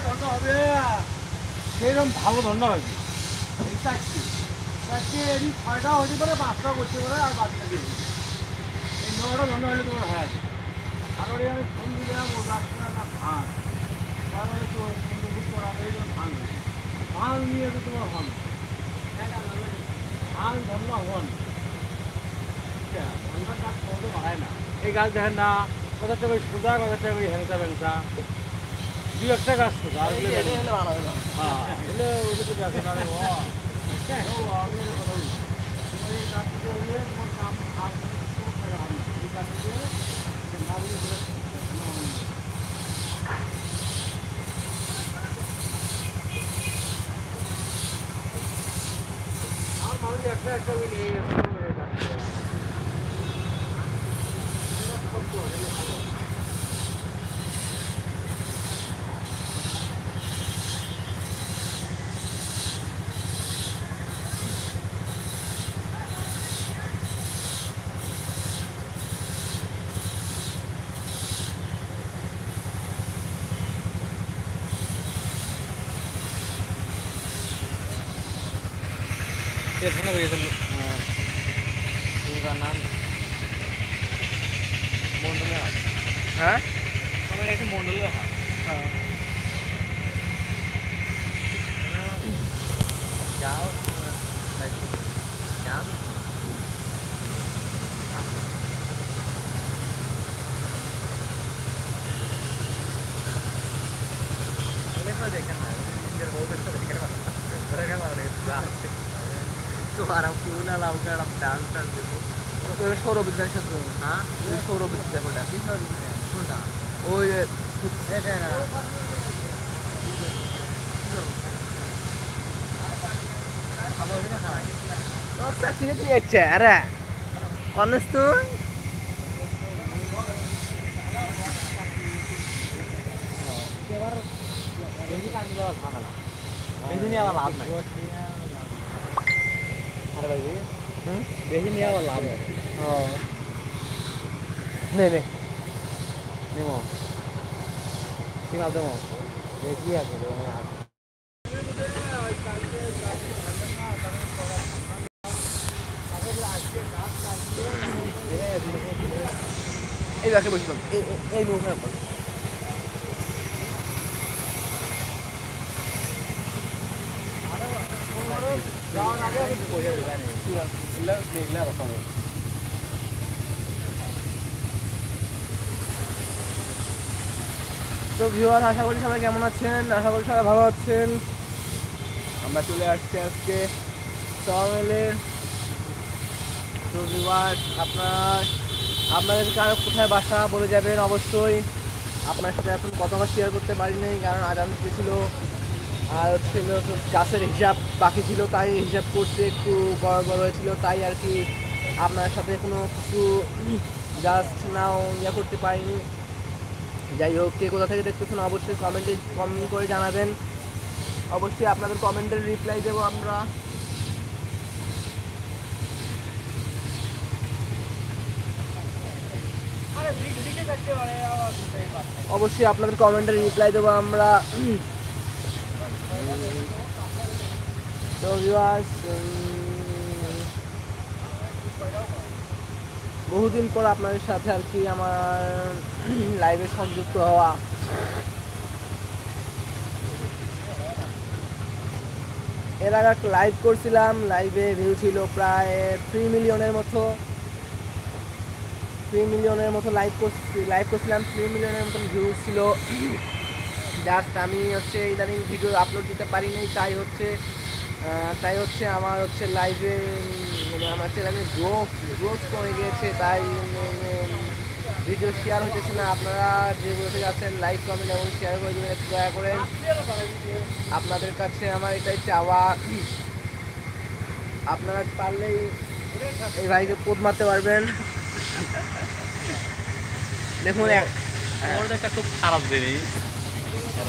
ধন্য হবে সেরকম ভালো ধন্য হবে এই চারটি এই 6টা হতে পারে 5টা করতে পারে আর বাকিটা দিয়ে এই 9টা ধন্য হলে তোমার হয় কারণ আমি ফোন দিলাম ও রাখছে না ধান তারপরে তো করা এই ধান ধান নিয়ে তো তোমার হন ধান ধন্য হন ধানটা কাজ করতে পারে না এই গাছ দেখেন না কোথা থেকে সোজা কোথা থেকে হেঁচা বেঞ্চা দুই একটা গাছ সোজা আর হ্যাঁ এলে ওদের তো গাছ না রে একটা একটা এখানে গেছিল নাম মন্ডলে হ্যাঁ আমার একটা মন্ডলে হ্যাঁ যাও যাও দেখেন না तुम्हारा क्यों ना लाओ कर आप डांस कर दे तो सौरभ विद्या से हां सौरभ विद्या को डांस सुनता ओ ये है ना तो सच्ची नहीं अच्छा अरे कौन तू ini kan jual sana lah. Ini awal laut nih. Ada lagi? Ini awal laut. Oh. Nih. Ini mau. Tinggal tuh mau. Ini ya gitu. Ini lagi bos. Ini mau apa? তো ভিউয়ার আশা করি সবাই কেমন আছেন আশা করি সবাই ভালো আছেন আমরা চলে আসছি আজকে সকালে তো ভিউয়ার আপনাদের কারো কোথায় বাসা বলে যাবেন অবশ্যই আপনার সাথে এখন কথা শেয়ার করতে পারিনি কারণ আজান ছিল আর হচ্ছিল গাছের হিসাব বাকি ছিল তাই হিসাব করতে একটু বড় হয়েছিল তাই আর কি আপনার সাথে কোনো কিছু জাস্ট নাও ইয়ে করতে পারিনি যাই হোক কে কোথা থেকে দেখতেছেন অবশ্যই কমেন্ট করে জানাবেন অবশ্যই আপনাদের কমেন্টের রিপ্লাই দেবো আমরা অবশ্যই আপনাদের কমেন্টের রিপ্লাই দেবো আমরা তো ভিউয়ার্স বহুদিন পর আপনাদের সাথে আর কি আমার লাইভে সংযুক্ত হওয়া এর আগে একটা লাইভ করছিলাম লাইভে ভিউ ছিল প্রায় 3 মিলিয়নের মতো লাইভ করছিলাম 3 মিলিয়নের মতন ভিউ ছিল জাস্ট আমি হচ্ছে ইদানিং ভিডিও আপলোড দিতে পারিনি তাই হচ্ছে আমার হচ্ছে লাইভে আমার চ্যানেলে গ্রোথ কমে গিয়েছে তাই ভিডিও শেয়ার হতেছে না আপনারা যেগুলো থেকে আছেন লাইক কমেন্ট এবং শেয়ার করে দেবেন দয়া করে আপনাদের কাছে আমার এটাই চাওয়া আপনারা পারলেই এই ভাইকে পোদ মারতে পারবেন দেখুন একটা খুব খারাপ জিনিস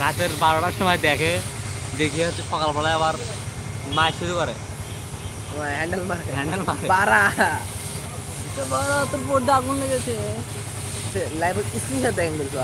রাতের 12টার সময় দেখি হচ্ছে সকালবেলায় আবার মাছ শুরু করে হ্যান্ডেল মারে বাড়া তো বড় তোর বোর্ডে আগুন লেগেছে লাইভ স্ক্রিনশট দেখেন বলছো